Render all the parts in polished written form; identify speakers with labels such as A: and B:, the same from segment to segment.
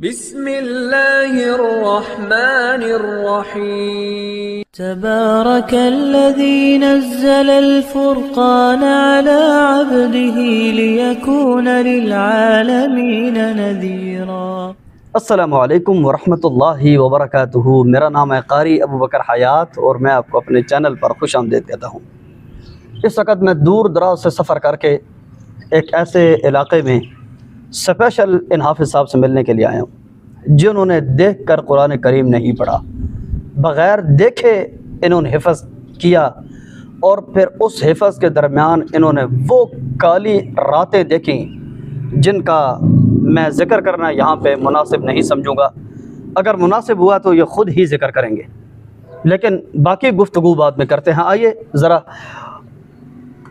A: بسم اللہ الرحمن الرحیم
B: تبارك الذي نزل الفرقان على عبده ليكون للعالمين نذيرا۔
C: السلام علیکم ورحمۃ اللہ وبرکاتہ۔ میرا نام ہے قاری ابو بکر حیات اور میں آپ کو اپنے چینل پر خوش آمدید کہتا ہوں۔ اس وقت میں دور دراز سے سفر کر کے ایک ایسے علاقے میں اسپیشل ان حافظ صاحب سے ملنے کے لیے آیا ہوں جنہوں نے دیکھ کر قرآن کریم نہیں پڑھا، بغیر دیکھے انہوں نے حفظ کیا، اور پھر اس حفظ کے درمیان انہوں نے وہ کالی راتیں دیکھیں جن کا میں ذکر کرنا یہاں پہ مناسب نہیں سمجھوں گا۔ اگر مناسب ہوا تو یہ خود ہی ذکر کریں گے، لیکن باقی گفتگو بعد میں کرتے ہیں۔ آئیے ذرا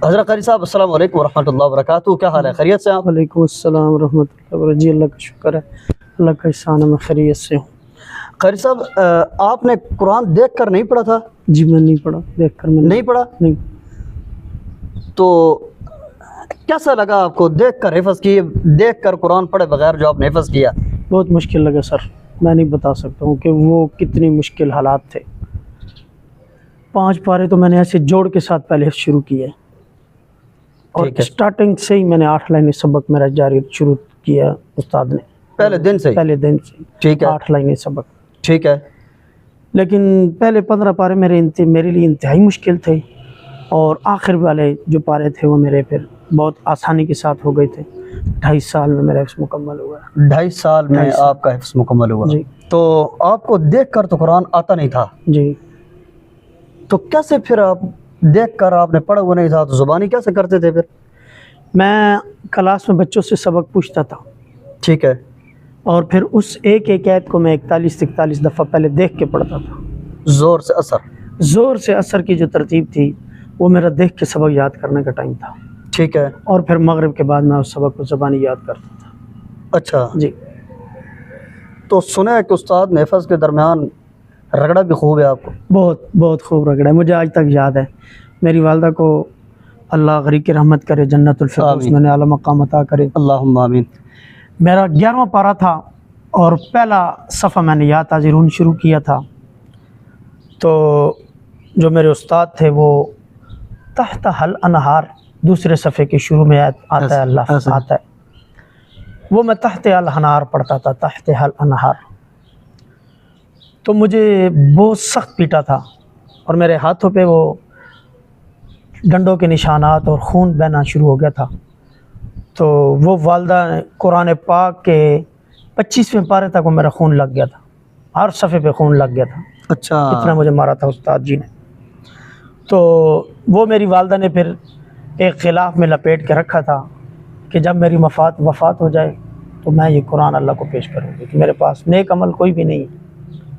C: حضرت قاری صاحب، السلام علیکم ورحمۃ اللہ وبرکاتہ، کیا حال ہے؟ خیریت سے آپ؟
B: وعلیکم السلام ورحمۃ اللہ وبرکاتہ۔ جی اللہ کا شکر ہے، اللہ کا احسان ہے، میں خیریت سے ہوں۔
C: قاری صاحب، آپ نے قرآن دیکھ کر نہیں پڑھا تھا؟
B: جی میں نہیں پڑھا، دیکھ کر میں
C: نہیں پڑھا؟
B: نہیں۔
C: تو کیسا لگا آپ کو دیکھ کر حفظ کیے، دیکھ کر قرآن پڑھے بغیر جو آپ نے حفظ کیا؟
B: بہت مشکل لگا سر، میں نہیں بتا سکتا ہوں کہ وہ کتنی مشکل حالات تھے۔ 5 پارے تو میں نے ایسے جوڑ کے ساتھ پہلے شروع کیے، اور سٹارٹنگ سے ہی میں نے 8 لائنیں سبق میرا جاری شروع کیا استاد نے،
C: پہلے دن سے؟
B: پہلے دن سے،
C: ٹھیک ہے،
B: 8 لائنیں سبق۔
C: ٹھیک ہے،
B: لیکن پہلے 15 پارے میرے لیے انتہائی مشکل تھے، اور آخر والے جو پارے تھے وہ میرے پھر بہت آسانی کے ساتھ ہو گئے تھے۔ 2.5 سال میں میرا حفظ مکمل ہوا۔
C: 2.5 سال میں آپ کا حفظ مکمل ہوا؟
B: جی۔
C: تو آپ کو دیکھ کر تو قرآن آتا نہیں تھا؟
B: جی۔
C: تو کیسے پھر آپ دیکھ کر آپ نے پڑھا ہوا نہیں تھا تو زبانی کیسے کرتے تھے پھر؟
B: میں کلاس میں بچوں سے سبق پوچھتا تھا،
C: ٹھیک ہے،
B: اور پھر اس ایک آیت کو میں 41 دفعہ پہلے دیکھ کے پڑھتا تھا۔
C: زور سے اثر؟
B: زور سے اثر کی جو ترتیب تھی وہ میرا دیکھ کے سبق یاد کرنے کا ٹائم تھا۔
C: ٹھیک ہے،
B: اور پھر مغرب کے بعد میں اس سبق کو زبانی یاد کرتا تھا۔
C: اچھا
B: جی۔
C: تو سنا ہے کہ استاد نے حفظ کے درمیان رگڑا بھی خوب ہے آپ کو؟
B: بہت خوب رگڑا ہے، مجھے آج تک یاد ہے۔ میری والدہ کو اللہ غریق رحمت کرے، جنت الفردوس میں نے اعلیٰ مقام عطا کرے،
C: اللہم آمین۔
B: میرا 11واں پارہ تھا اور پہلا صفحہ میں نے یا تاجرون شروع کیا تھا، تو جو میرے استاد تھے وہ تحت حل انہار دوسرے صفحے کے شروع میں آتا ہے، اللہ آتا ہے، وہ میں تحت حل انہار پڑھتا تھا، تحت حل انہار۔ تو مجھے بہت سخت پیٹا تھا، اور میرے ہاتھوں پہ وہ ڈنڈوں کے نشانات اور خون بہنا شروع ہو گیا تھا۔ تو وہ والدہ نے قرآن پاک کے 25ویں پارے تک وہ میرا خون لگ گیا تھا، ہر صفحے پہ خون لگ گیا تھا۔
C: اچھا،
B: اتنا مجھے مارا تھا استاد جی نے۔ تو وہ میری والدہ نے پھر ایک غلاف میں لپیٹ کے رکھا تھا کہ جب میری وفات ہو جائے تو میں یہ قرآن اللہ کو پیش کروں گی، کہ میرے پاس نیک عمل کوئی بھی نہیں،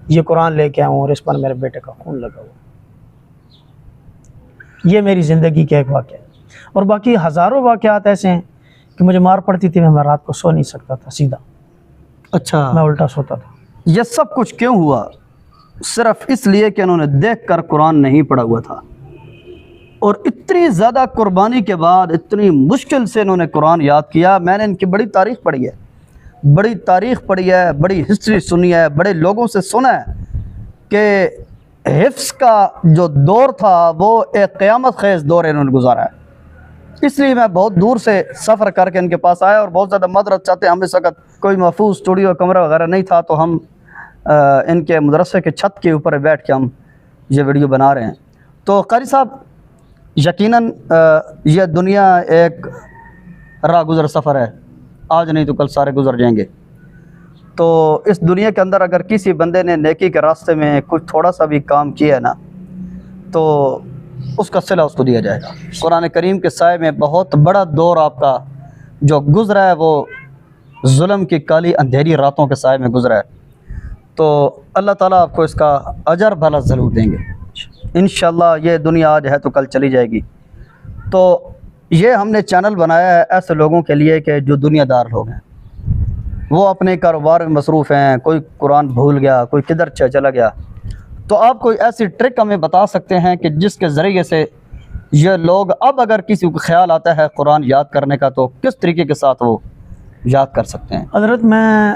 B: یہ قرآن لے کے آؤں اور اس پر میرے بیٹے کا خون لگا ہوا۔ یہ میری زندگی کا ایک واقعہ ہے، اور باقی ہزاروں واقعات ایسے ہیں کہ مجھے مار پڑتی تھی، میں رات کو سو نہیں سکتا تھا سیدھا،
C: اچھا،
B: میں الٹا سوتا تھا۔
C: یہ سب کچھ کیوں ہوا؟ صرف اس لیے کہ انہوں نے دیکھ کر قرآن نہیں پڑھا ہوا تھا، اور اتنی زیادہ قربانی کے بعد اتنی مشکل سے انہوں نے قرآن یاد کیا۔ میں نے ان کی بڑی تاریخ پڑھی ہے، بڑی ہسٹری سنی ہے، بڑے لوگوں سے سنا ہے کہ حفظ کا جو دور تھا وہ ایک قیامت خیز دور انہوں نے گزارا ہے۔ اس لیے میں بہت دور سے سفر کر کے ان کے پاس آیا، اور بہت زیادہ معذرت چاہتے ہیں، ہم اس وقت کوئی محفوظ اسٹوڈیو کمرہ وغیرہ نہیں تھا، تو ہم ان کے مدرسے کے چھت کے اوپر بیٹھ کے ہم یہ ویڈیو بنا رہے ہیں۔ تو قاری صاحب، یقیناً یہ دنیا ایک راہ گزر سفر ہے، آج نہیں تو کل سارے گزر جائیں گے۔ تو اس دنیا کے اندر اگر کسی بندے نے نیکی کے راستے میں کچھ تھوڑا سا بھی کام کیا ہے نا، تو اس کا صلہ اس کو دیا جائے گا۔ قرآن کریم کے سائے میں بہت بڑا دور آپ کا جو گزرا ہے وہ ظلم کی کالی اندھیری راتوں کے سائے میں گزرا ہے، تو اللہ تعالیٰ آپ کو اس کا اجر بھلا ضرور دیں گے انشاءاللہ۔ یہ دنیا آج ہے تو کل چلی جائے گی۔ تو یہ ہم نے چینل بنایا ہے ایسے لوگوں کے لیے کہ جو دنیا دار لوگ ہیں، وہ اپنے کاروبار میں مصروف ہیں، کوئی قرآن بھول گیا، کوئی کدھر چلا گیا، تو آپ کوئی ایسی ٹرک ہمیں بتا سکتے ہیں کہ جس کے ذریعے سے یہ لوگ اب اگر کسی کو خیال آتا ہے قرآن یاد کرنے کا تو کس طریقے کے ساتھ وہ یاد کر سکتے ہیں؟
B: حضرت، میں